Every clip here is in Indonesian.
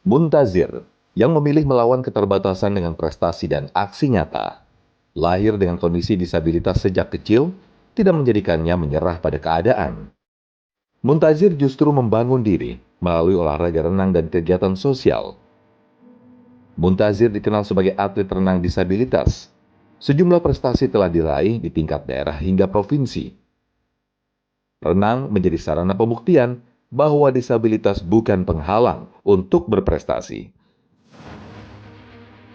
Muntazir, yang memilih melawan keterbatasan dengan prestasi dan aksi nyata, lahir dengan kondisi disabilitas sejak kecil, tidak menjadikannya menyerah pada keadaan. Muntazir justru membangun diri melalui olahraga renang dan kegiatan sosial. Muntazir dikenal sebagai atlet renang disabilitas. Sejumlah prestasi telah diraih di tingkat daerah hingga provinsi. Renang menjadi sarana pembuktian bahwa disabilitas bukan penghalang untuk berprestasi.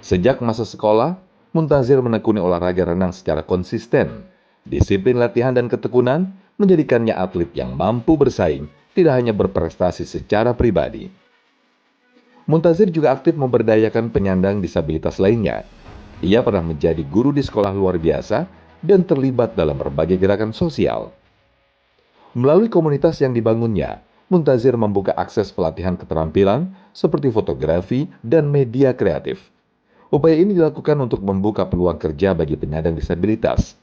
Sejak masa sekolah, Muntazir menekuni olahraga renang secara konsisten. Disiplin latihan dan ketekunan menjadikannya atlet yang mampu bersaing, tidak hanya berprestasi secara pribadi. Muntazir juga aktif memberdayakan penyandang disabilitas lainnya. Ia pernah menjadi guru di sekolah luar biasa dan terlibat dalam berbagai gerakan sosial. Melalui komunitas yang dibangunnya, Muntazir membuka akses pelatihan keterampilan seperti fotografi dan media kreatif. Upaya ini dilakukan untuk membuka peluang kerja bagi penyandang disabilitas.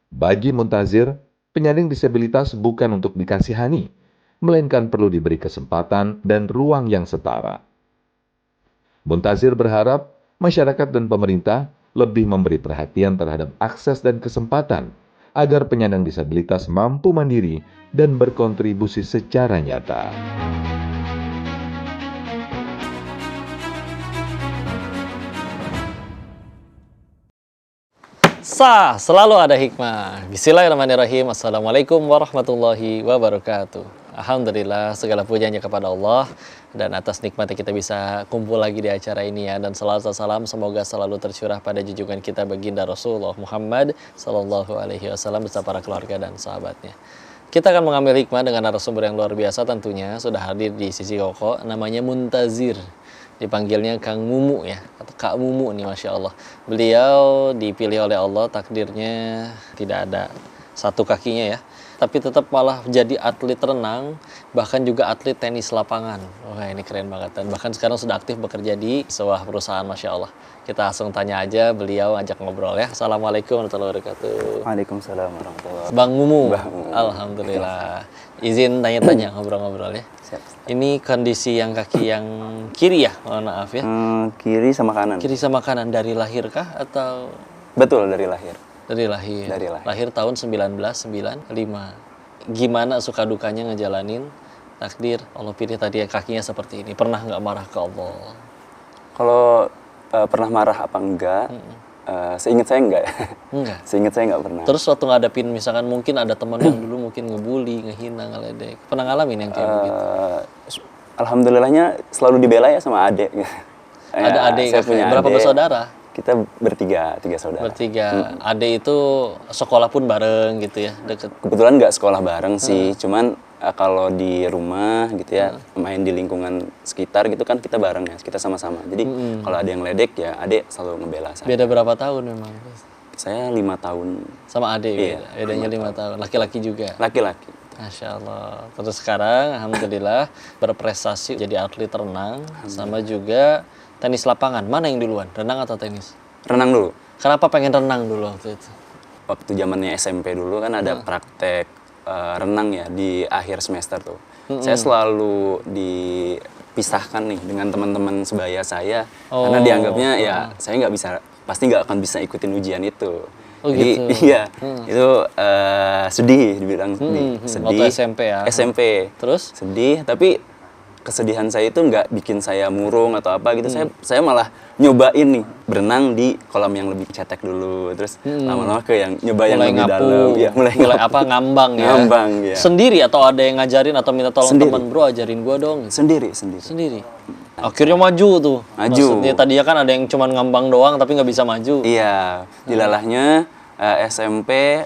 Bagi Muntazir, penyandang disabilitas bukan untuk dikasihani, melainkan perlu diberi kesempatan dan ruang yang setara. Muntazir berharap masyarakat dan pemerintah lebih memberi perhatian terhadap akses dan kesempatan agar penyandang disabilitas mampu mandiri dan berkontribusi secara nyata. Selalu ada hikmah. Bismillahirrahmanirrahim. Assalamualaikum warahmatullahi wabarakatuh. Alhamdulillah, segala pujiannya kepada Allah dan atas nikmatnya kita bisa kumpul lagi di acara ini ya. Dan salawat dan salam semoga selalu tercurah pada junjungan kita baginda Rasulullah Muhammad Sallallahu Alaihi Wasallam beserta para keluarga dan sahabatnya. Kita akan mengambil hikmah dengan narasumber yang luar biasa tentunya. Sudah hadir di sisi Koko, namanya Muntazir. Dipanggilnya Kang Mumu ya, atau Kak Mumu nih, Masya Allah. Beliau dipilih oleh Allah, takdirnya tidak ada satu kakinya ya, tapi tetap malah jadi atlet renang, bahkan juga atlet tenis lapangan. Wah, ini keren banget. Dan bahkan sekarang sudah aktif bekerja di sebuah perusahaan, Masya Allah. Kita langsung tanya aja, beliau ajak ngobrol ya. Assalamualaikum warahmatullahi wabarakatuh. Waalaikumsalam warahmatullahi wabarakatuh. Bang Mumu. Bang Mumu. Alhamdulillah. Izin tanya-tanya, ngobrol-ngobrol ya. Siap. Ini kondisi yang kaki yang kiri ya, mohon maaf ya. Kiri sama kanan. Kiri sama kanan dari lahir kah atau Betul, dari lahir. dari lahir? Dari lahir. Lahir tahun 1995. Gimana suka dukanya ngejalanin takdir Allah pilih tadi ya kakinya seperti ini? Pernah nggak marah ke Allah? Kalau pernah marah apa enggak? Seingat saya enggak ya. Enggak. Seingat saya enggak pernah. Terus waktu ngadapin misalkan mungkin ada teman yang dulu mungkin ngebully, ngehina, ngeledek. Pernah ngalamin yang kayak begitu? Alhamdulillahnya selalu dibela ya sama adik. Ada adik, saya punya berapa adik. bersaudara? Kita tiga saudara. Bertiga. Adik itu sekolah pun bareng gitu ya, deket. Kebetulan nggak sekolah bareng sih, cuman kalau di rumah gitu ya, main di lingkungan sekitar gitu kan kita bareng ya, kita sama-sama. Jadi kalau ada yang ledek ya adik selalu ngebela saya. Beda berapa tahun memang? Saya 5 tahun. Sama adik Iya, bedanya 5 tahun. Laki-laki juga? Laki-laki. Masya Allah. Terus sekarang Alhamdulillah berprestasi jadi atlet renang, sama juga tenis lapangan. Mana yang duluan, renang atau tenis? Renang dulu. Kenapa pengen renang dulu waktu itu? Waktu zamannya SMP dulu kan ada praktek renang ya di akhir semester tuh. Saya selalu dipisahkan nih dengan teman-teman sebaya saya karena dianggapnya ya saya pasti nggak akan bisa ikutin ujian itu. Oh, jadi gitu. iya itu sedih dibilang sedih. Waktu SMP ya? SMP. Terus? Sedih tapi kesedihan saya itu nggak bikin saya murung atau apa gitu. Saya malah nyobain nih berenang di kolam yang lebih cetek dulu, terus lama-lama ke yang nyoba yang lebih dalam, ya mulai apa ngambang ya? Ngambang ya. Sendiri atau ada yang ngajarin atau minta tolong Sendiri. teman, bro ajarin gua dong? Sendiri. Sendiri. Akhirnya maju tuh. Maju. Maksudnya tadinya kan ada yang cuman ngambang doang tapi nggak bisa maju. Iya, dilalahnya SMP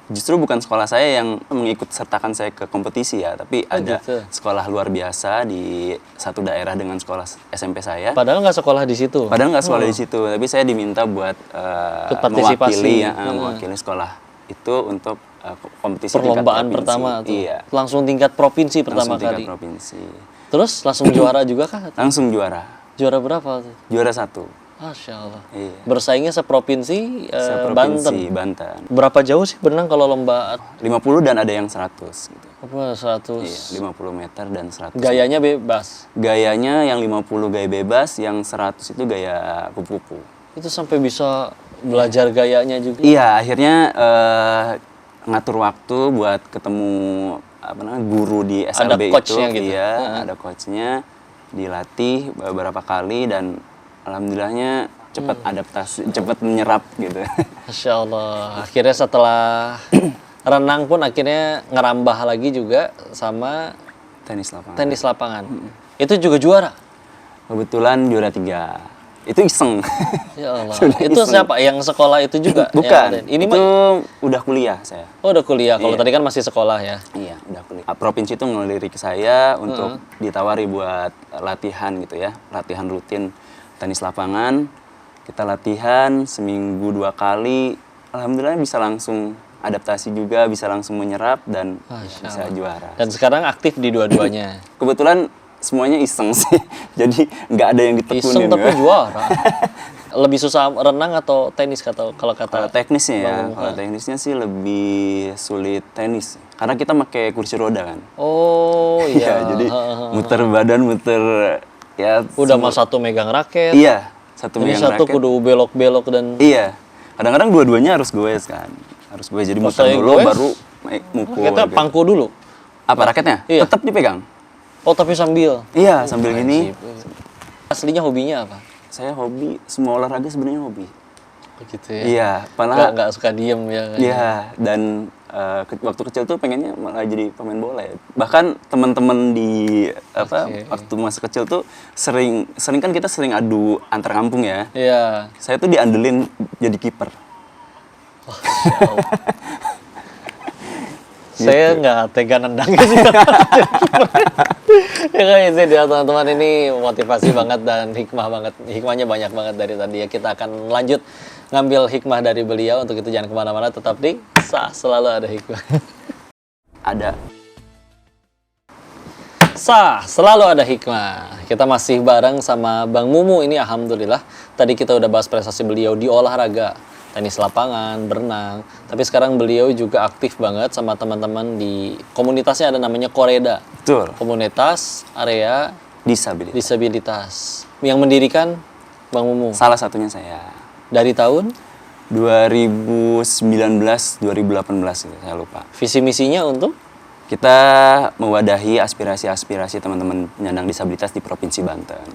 justru bukan sekolah saya yang mengikut sertakan saya ke kompetisi ya, tapi ada gitu. sekolah luar biasa di satu daerah dengan sekolah SMP saya. Padahal nggak sekolah di situ. Padahal nggak sekolah di situ, tapi saya diminta buat Ikut partisipasi. mewakili sekolah itu untuk kompetisi Perlombaan tingkat provinsi. pertama tuh. Iya. Langsung tingkat provinsi pertama Langsung tingkat kali. provinsi. Terus langsung juara juga kah? Langsung juara. Juara berapa tuh? Juara 1. Masya Allah. Iya. Bersaingnya seprovinsi, Seprovinsi Banten. Banten. Berapa jauh sih berenang kalau lomba? 50 dan ada yang 100 gitu. Apa 100? Iya, 50 meter dan 100. Gayanya bebas. Gayanya yang 50 gaya bebas, yang 100 itu gaya kupu-kupu. Itu sampai bisa belajar gayanya juga. Iya, akhirnya ngatur waktu buat ketemu guru di Ada SLB coachnya itu. gitu. Iya, ada coachnya, dilatih beberapa kali dan alhamdulillahnya cepat adaptasi, cepat menyerap gitu. Masya Allah. Akhirnya setelah renang pun akhirnya ngerambah lagi juga sama Tenis lapangan. tenis lapangan. Itu juga juara. Kebetulan juara 3. Itu iseng. Ya Allah. Sudah Itu iseng. siapa? Yang sekolah itu juga? Bukan. Ini itu udah kuliah saya. Oh, udah kuliah. Kalau Iya. tadi kan masih sekolah ya. Iya, udah kuliah. Provinsi itu ngelirik saya untuk ditawari buat latihan gitu ya, latihan rutin tenis lapangan. Kita latihan seminggu 2 kali. Alhamdulillah bisa langsung adaptasi juga, bisa langsung menyerap dan bisa juara. Dan sekarang aktif di dua-duanya. Kebetulan semuanya iseng sih, jadi nggak ada yang ditekunin. Iseng tapi ya. juara. Lebih susah renang atau tenis kalau Kalau kata teknisnya ya, Bang, kalau teknisnya sih lebih sulit tenis. Karena kita pakai kursi roda kan. Oh iya. Iya, jadi muter badan, muter ya. Udah mah satu megang raket. Iya, satu Ini megang satu raket. kudu belok-belok dan Iya, kadang-kadang dua-duanya harus goes kan. Harus goes, jadi muter saya dulu goes, baru mukul. kita gitu. pangku dulu. Apa raketnya? Iya. Tetap dipegang. Oh tapi sambil. Iya, sambil gini. Aslinya hobinya apa? Saya hobi, semua olahraga sebenarnya hobi. Begitu ya. Iya, malah Nggak suka diem ya. Kan? iya, dan waktu kecil tuh pengennya malah jadi pemain bola ya. Bahkan teman-teman di waktu masa kecil tuh sering kan kita sering adu antar kampung ya. Iya. Saya tuh diandelin jadi kiper. Saya nggak tega nendangnya sih. Ya kan itu dia teman-teman, ini motivasi banget dan hikmah banget. Hikmahnya banyak banget dari tadi ya. Kita akan lanjut ngambil hikmah dari beliau. Untuk itu jangan kemana-mana, tetap di Sah Selalu Ada Hikmah. Ada. Sah Selalu Ada Hikmah. Kita masih bareng sama Bang Mumu ini, alhamdulillah. Tadi kita udah bahas prestasi beliau di olahraga, tenis lapangan, berenang. Tapi sekarang beliau juga aktif banget sama teman-teman di komunitasnya, ada namanya Koreda. Betul. Komunitas area Disabilitas. disabilitas. Yang mendirikan Bang Mumu Salah satunya saya. dari tahun 2019, 2018 gitu, saya lupa. visi misinya untuk Kita mewadahi aspirasi-aspirasi teman-teman penyandang disabilitas di Provinsi Banten.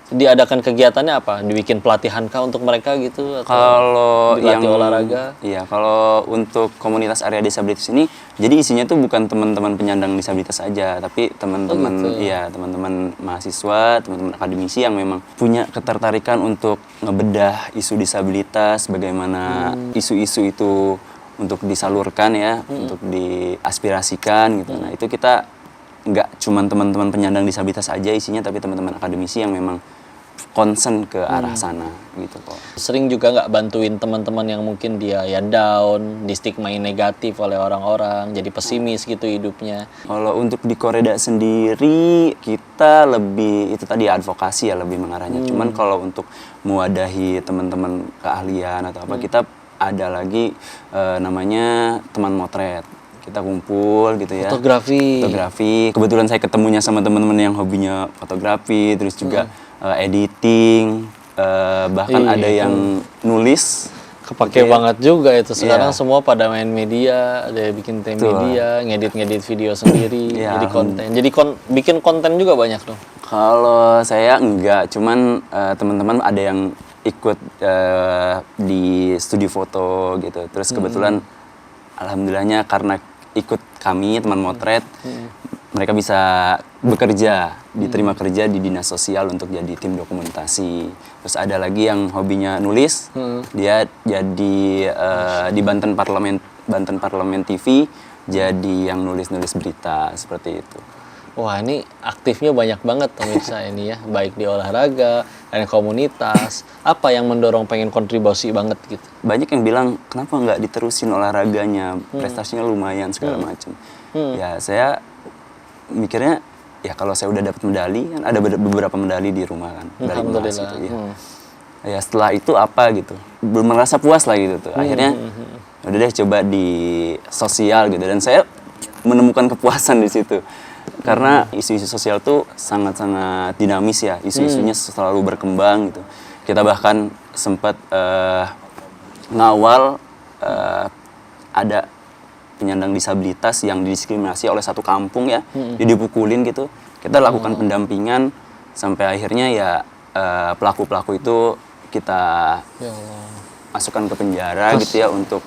diadakan kegiatannya apa? Dibikin pelatihan kah untuk mereka gitu? Atau Kalau dilatih yang olahraga? Iya, kalau untuk komunitas area disabilitas ini, jadi isinya tuh bukan teman-teman penyandang disabilitas aja, tapi teman-teman iya, teman-teman mahasiswa, teman-teman akademisi yang memang punya ketertarikan untuk ngebedah isu disabilitas, bagaimana isu-isu itu untuk disalurkan ya, untuk diaspirasikan gitu. Nah, itu kita nggak cuman teman-teman penyandang disabilitas aja isinya, tapi teman-teman akademisi yang memang concern ke arah sana gitu kok. Sering juga nggak bantuin teman-teman yang mungkin dia ya down, distigmain negatif oleh orang-orang, jadi pesimis gitu hidupnya. Kalau untuk di Koreda sendiri kita lebih itu tadi advokasi ya, lebih mengarahnya. Cuman kalau untuk mewadahi teman-teman keahlian atau apa, kita ada lagi namanya teman motret. Kita kumpul gitu ya. Fotografi. Kebetulan saya ketemunya sama teman-teman yang hobinya fotografi, terus juga editing, bahkan ada yang nulis. Kepake banget juga itu. Sekarang Iya. semua pada main media, ada yang bikin tim media, ngedit-ngedit video sendiri, Iya, jadi konten. Jadi bikin konten juga banyak dong. Kalau saya enggak, cuman teman-teman ada yang ikut di studi foto gitu. Terus kebetulan alhamdulillahnya karena ikut kami teman motret, mereka bisa bekerja, diterima kerja di dinas sosial untuk jadi tim dokumentasi. Terus ada lagi yang hobinya nulis, dia jadi di Banten Parlemen TV jadi yang nulis-nulis berita seperti itu. Wah, ini aktifnya banyak banget pemirsa ini ya, baik di olahraga dan komunitas. Apa yang mendorong pengen kontribusi banget gitu? Banyak yang bilang kenapa nggak diterusin olahraganya, prestasinya lumayan segala macam. Ya saya mikirnya ya kalau saya udah dapat medali, kan ada beberapa medali di rumah kan, medali emas gitu ya. ya setelah itu apa gitu, belum merasa puas lah gitu tuh. Akhirnya udah deh coba di sosial gitu, dan saya menemukan kepuasan di situ. Karena isu-isu sosial tuh sangat-sangat dinamis ya, isu-isunya selalu berkembang gitu. Kita bahkan sempat ngawal ada penyandang disabilitas yang didiskriminasi oleh satu kampung ya, dipukulin gitu. Kita lakukan pendampingan sampai akhirnya ya pelaku-pelaku itu kita Ya Allah. masukkan ke penjara gitu ya, untuk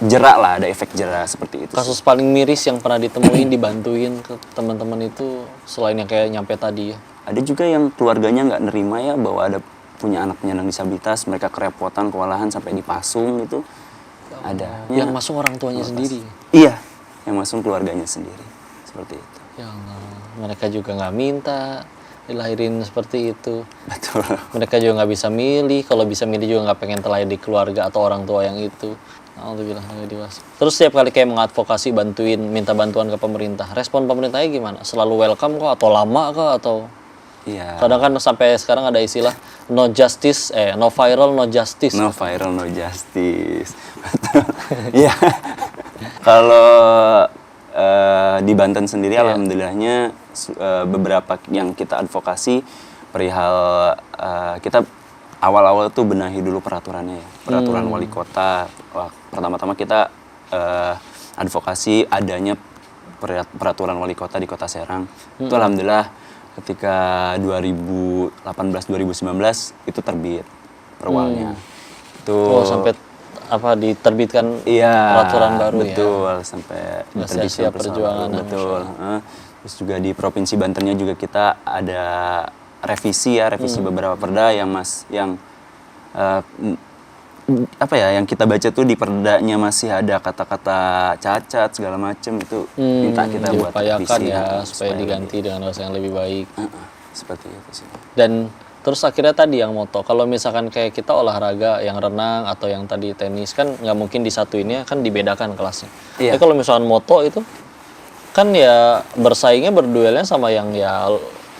jerak lah, ada efek jerak seperti itu. Kasus paling miris yang pernah ditemuin, dibantuin ke teman-teman itu selain yang kayak nyampe tadi ya? Ada juga yang keluarganya nggak nerima ya bahwa ada punya anak penyandang disabilitas, mereka kerepotan, kewalahan sampai dipasung gitu. Ada. Yang masuk orang tuanya sendiri? Iya, yang masuk keluarganya sendiri. Seperti itu. Ya Allah, mereka juga nggak minta dilahirin seperti itu. Betul. Mereka juga nggak bisa milih, kalau bisa milih juga nggak pengen terlahir di keluarga atau orang tua yang itu. Alhamdulillah, dewasa. Terus setiap kali kayak mengadvokasi, bantuin, minta bantuan ke pemerintah, respon pemerintahnya gimana? Selalu welcome kok atau lama kok atau? Iya. Kadang kan sampai sekarang ada istilah no justice, no viral, no justice. No viral, no justice. Betul. Iya. Kalau di Banten sendiri, alhamdulillahnya beberapa yang kita advokasi perihal kita awal-awal tuh benahi dulu peraturannya ya. Peraturan wali kota. Wah, pertama-tama kita advokasi adanya peraturan wali kota di Kota Serang. Itu alhamdulillah ketika 2018-2019 itu terbit perwalnya. Itu sampai diterbitkan iya, peraturan baru betul, ya. sampai Sia-sia perjuangan. betul. Terus juga di Provinsi Bantennya juga kita ada revisi beberapa perda yang yang kita baca tuh di perdanya masih ada kata-kata cacat segala macem, itu minta kita buat revisi ya, supaya diganti dengan bahasa yang lebih baik. Seperti itu sih. Dan terus akhirnya tadi yang moto, kalau misalkan kayak kita olahraga yang renang atau yang tadi tenis kan nggak mungkin disatuinnya, kan dibedakan kelasnya. Iya. Tapi kalau misalkan moto itu kan ya bersaingnya, berduelnya sama yang ya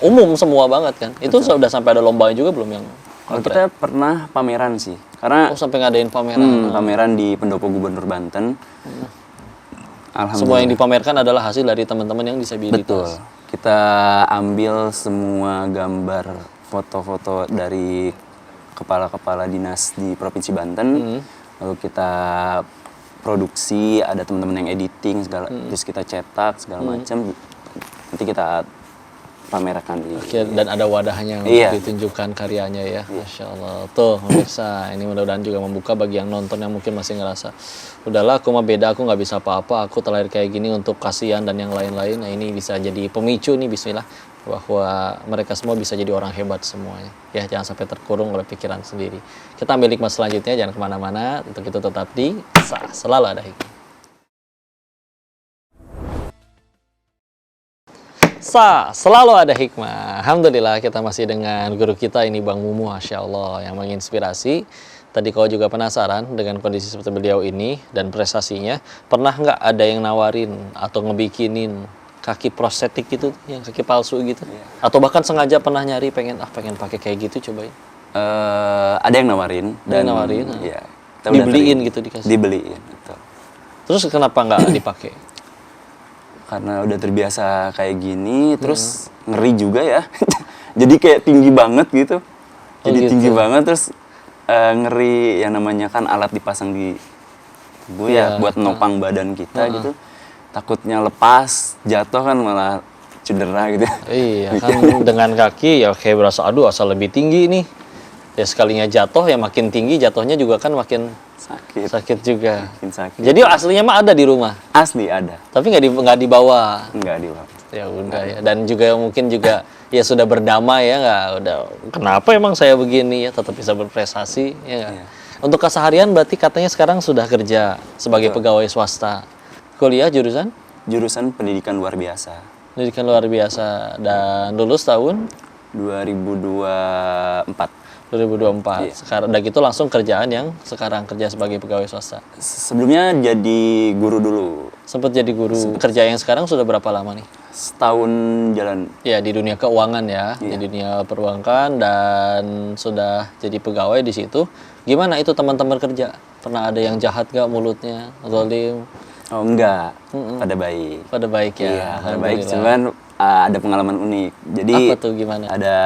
umum semua banget kan. Itu sudah sampai ada lombanya juga belum yang? Kalau kita pernah pameran sih, karena sampai ngadain pameran. pameran di Pendopo Gubernur Banten. Alhamdulillah. Semua yang dipamerkan adalah hasil dari teman-teman yang disabilitas. Betul. Kita ambil semua gambar, foto-foto dari kepala-kepala dinas di Provinsi Banten, lalu kita produksi, ada teman-teman yang editing segala, terus kita cetak segala macam, nanti kita pamerkan di. Dan ada wadahnya untuk ditunjukkan karyanya ya. Masya Allah. Tuh pemirsa, ini mudah-mudahan juga membuka bagi yang nonton yang mungkin masih ngerasa, udahlah aku mah beda, aku nggak bisa apa-apa, aku terlahir kayak gini untuk kasihan dan yang lain-lain. Nah ini bisa jadi pemicu nih, bismillah, bahwa mereka semua bisa jadi orang hebat semuanya. Ya, jangan sampai terkurung oleh pikiran sendiri. Kita ambil hikmah selanjutnya, jangan kemana-mana. Untuk itu tetap di Selalu Ada Hikmah. Selalu Ada Hikmah. Alhamdulillah kita masih dengan guru kita ini Bang Mumu, Masya Allah, yang menginspirasi. Tadi kau juga penasaran dengan kondisi seperti beliau ini dan prestasinya. Pernah nggak ada yang nawarin atau ngebikinin kaki prostetik gitu, yang kaki palsu gitu? Atau bahkan sengaja pernah nyari pengen pakai kayak gitu, cobain? Ada yang nawarin. Iya, dibeliin gitu, dikasih? Dibeliin, betul. Terus kenapa nggak dipakai? Karena udah terbiasa kayak gini, terus ngeri juga ya. Jadi kayak tinggi banget gitu. Jadi tinggi banget, terus ngeri, yang namanya kan alat dipasang di tubuh ya, buat nopang badan kita gitu. Takutnya lepas, jatuh kan malah cedera gitu. Iya kan, dengan kaki ya kayak berasa, aduh asal lebih tinggi nih. Ya sekalinya jatuh ya makin tinggi, jatuhnya juga kan makin sakit juga. Makin sakit. Jadi aslinya mah ada di rumah? Asli ada. Tapi nggak dibawa? Nggak dibawa. Ya udah ya. Dan juga mungkin juga ya sudah berdamai ya, nggak udah kenapa emang saya begini ya, tetap bisa berprestasi ya nggak? Iya. Untuk keseharian berarti katanya sekarang sudah kerja sebagai pegawai swasta. Kuliah jurusan? Jurusan pendidikan luar biasa. Pendidikan luar biasa. Dan lulus tahun? 2024. 2024. Iya. Sekarang udah gitu langsung kerjaan yang sekarang kerja sebagai pegawai swasta. Sebelumnya jadi guru dulu. Sempat jadi guru. Kerja yang sekarang sudah berapa lama nih? Setahun jalan. Ya, di dunia keuangan ya, di dunia perbankan, dan sudah jadi pegawai di situ. Gimana itu teman-teman kerja? Pernah ada yang jahat gak mulutnya, zalim? Oh enggak, pada baik. Pada baik ya. Iya, pada baik. Alhamdulillah. Cuman ada pengalaman unik. Jadi Apa tuh, gimana? ada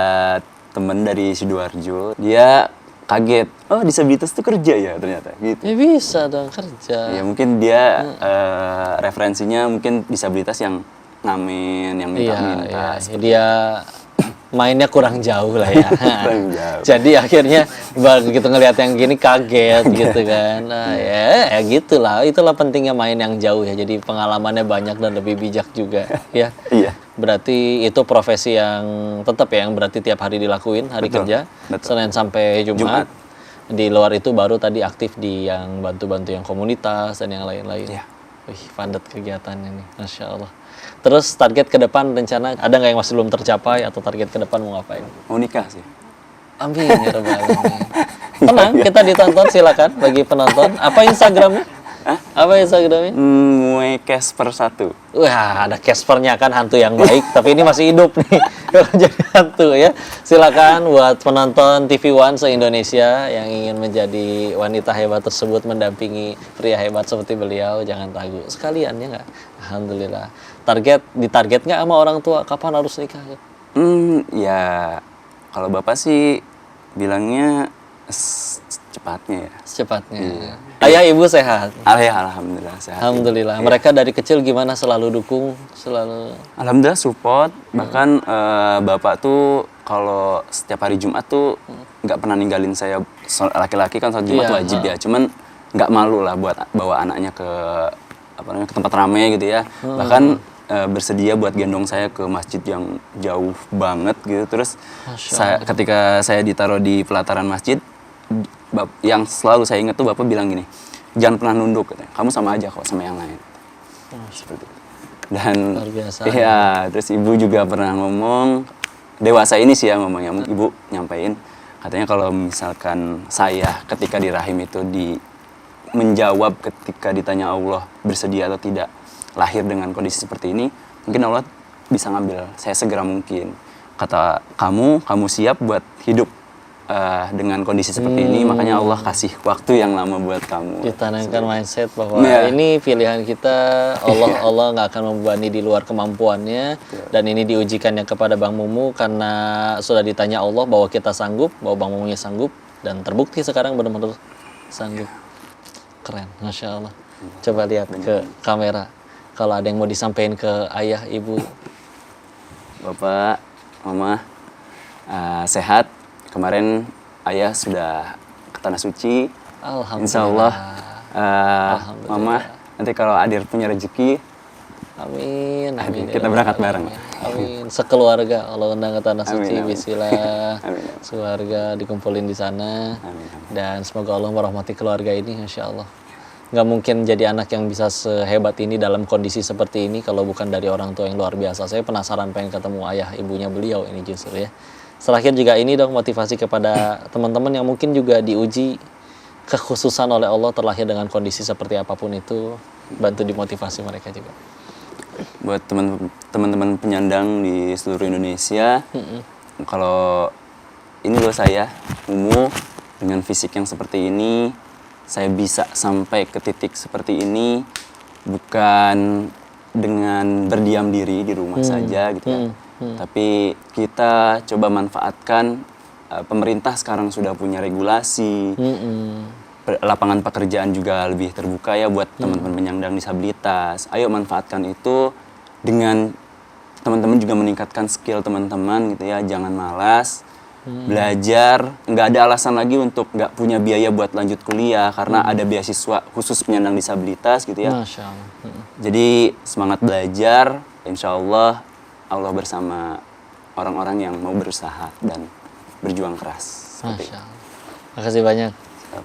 temen dari Sidoarjo, dia kaget. Oh, disabilitas tuh kerja ya ternyata. Gitu. Ya bisa dong kerja. Ya mungkin dia referensinya mungkin disabilitas yang ngamen, yang minta-minta. Iya. Dia mainnya kurang jauh lah ya. Kurang jauh. Jadi akhirnya begitu ngelihat yang gini kaget gitu kan. Nah, ya gitulah. Itulah pentingnya main yang jauh ya. Jadi pengalamannya banyak dan lebih bijak juga ya. Iya. Berarti itu profesi yang tetap ya, yang berarti tiap hari dilakuin hari Betul, kerja, betul. Senin sampai Jumat. Jumat. Di luar itu baru tadi aktif di yang bantu-bantu yang komunitas dan yang lain-lain. Iya. Wih, padat kegiatannya nih, Masya Allah. Terus target ke depan rencana ada nggak yang masih belum tercapai atau target ke depan mau ngapain? Mau nikah sih. Amin ya rabbal alamin. Tenang, kita ditonton silakan bagi penonton. Apa Instagramnya? Apa Instagramnya? Mue Casper 1. Wah, ada Caspernya kan, hantu yang baik, tapi ini masih hidup nih. Jadi hantu ya. Silakan buat penonton TV One se-Indonesia yang ingin menjadi wanita hebat tersebut, mendampingi pria hebat seperti beliau, jangan ragu. Sekalian ya nggak? Alhamdulillah. Ditarget nggak sama orang tua kapan harus nikah? Ya kalau bapak sih bilangnya cepatnya ya. Secepatnya. Ayah ibu sehat. Alhamdulillah sehat. Alhamdulillah. Mereka dari kecil gimana, selalu dukung, selalu. Alhamdulillah support. Bahkan bapak tuh kalau setiap hari Jumat tuh nggak pernah ninggalin saya. Laki-laki kan sholat Jumat Iya, wajib ya. Cuman nggak malu lah buat bawa anaknya ke ke tempat ramai gitu ya. Bahkan bersedia buat gendong saya ke masjid yang jauh banget gitu. Terus ketika saya ditaruh di pelataran masjid, yang selalu saya ingat tuh bapak bilang gini, jangan pernah nunduk, katanya. Kamu sama aja kok sama yang lain. Seperti itu. Dan Luar biasa. iya, terus ibu juga pernah ngomong, dewasa ini sih ya ngomongnya, ibu nyampein katanya kalau misalkan saya ketika di rahim itu menjawab ketika ditanya Allah bersedia atau tidak lahir dengan kondisi seperti ini, mungkin Allah bisa ngambil saya segera mungkin. Kata kamu siap buat hidup dengan kondisi seperti ini, makanya Allah kasih waktu yang lama buat kamu. Ditanamkan mindset bahwa ini pilihan kita, Allah nggak akan membebani di luar kemampuannya, dan ini diujikannya kepada Bang Mumu karena sudah ditanya Allah bahwa kita sanggup, bahwa Bang Mumunya sanggup, dan terbukti sekarang benar-benar sanggup. Keren, Masya Allah. Coba lihat ke kamera, kalau ada yang mau disampaikan ke ayah, ibu. Bapak, mama sehat. Kemarin ayah sudah ke Tanah Suci. Alhamdulillah. Insya Allah, mama nanti kalau Adir punya rezeki, Amin. kita berangkat bareng. Amin. Sekeluarga Allah undang ke Tanah Suci, bismillah. Amin. Keluarga dikumpulin di sana. Amin. Dan semoga Allah merahmati keluarga ini, insya Allah. Nggak mungkin jadi anak yang bisa sehebat ini dalam kondisi seperti ini kalau bukan dari orang tua yang luar biasa. Saya penasaran pengen ketemu ayah ibunya beliau ini justru ya. Terakhir juga ini dong motivasi kepada teman-teman yang mungkin juga diuji kekhususan oleh Allah terlahir dengan kondisi seperti apapun itu, bantu dimotivasi mereka juga. Buat teman-teman penyandang di seluruh Indonesia, kalau ini loh saya, Mumu, dengan fisik yang seperti ini, saya bisa sampai ke titik seperti ini bukan dengan berdiam diri di rumah saja gitu ya. Tapi kita coba manfaatkan, pemerintah sekarang sudah punya regulasi, lapangan pekerjaan juga lebih terbuka ya buat teman-teman penyandang disabilitas. Ayo manfaatkan itu dengan teman-teman juga meningkatkan skill teman-teman gitu ya, jangan malas. Belajar, nggak ada alasan lagi untuk nggak punya biaya buat lanjut kuliah karena ada beasiswa khusus penyandang disabilitas gitu ya. Masya Allah. Jadi semangat belajar, insya Allah bersama orang-orang yang mau berusaha dan berjuang keras. Masya Allah. Makasih banyak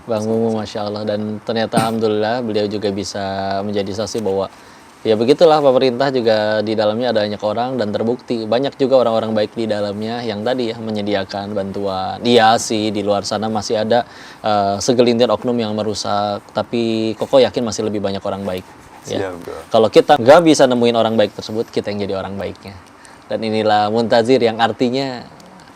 Bang Mumu, Masya Allah. Dan ternyata Alhamdulillah beliau juga bisa menjadi saksi bahwa ya begitulah, pemerintah juga di dalamnya ada banyak orang, dan terbukti banyak juga orang-orang baik di dalamnya yang tadi ya menyediakan bantuan. Iya sih, di luar sana masih ada segelintir oknum yang merusak, tapi Koko yakin masih lebih banyak orang baik. Yang tadi ya menyediakan bantuan. Iya sih, di luar sana masih ada segelintir oknum yang merusak, tapi Koko yakin masih lebih banyak orang baik. Yang tadi ya menyediakan bantuan. Iya sih, di luar sana masih ada segelintir oknum yang merusak, tapi Koko yakin masih lebih banyak orang baik. Ya. Siap, bro. Kalau kita nggak bisa nemuin orang baik tersebut, kita yang jadi orang baiknya. Dan inilah Muntazir yang artinya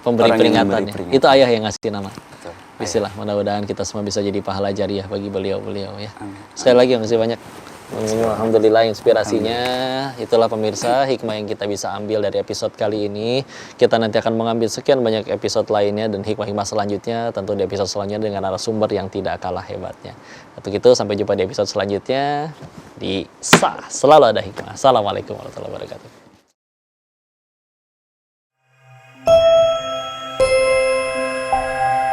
pemberi Orang yang peringatannya. memberi peringatan. Itu ayah yang ngasih nama. Betul. Bismillah, mudah-mudahan kita semua bisa jadi pahala jariah bagi beliau-beliau ya. Amin. Sekali lagi makasih banyak. Alhamdulillah inspirasinya. Itulah pemirsa hikmah yang kita bisa ambil dari episode kali ini. Kita nanti akan mengambil sekian banyak episode lainnya dan hikmah-hikmah selanjutnya tentu di episode selanjutnya dengan narasumber yang tidak kalah hebatnya. Untuk itu sampai jumpa di episode selanjutnya di Selalu Ada Hikmah. Assalamualaikum warahmatullahi wabarakatuh.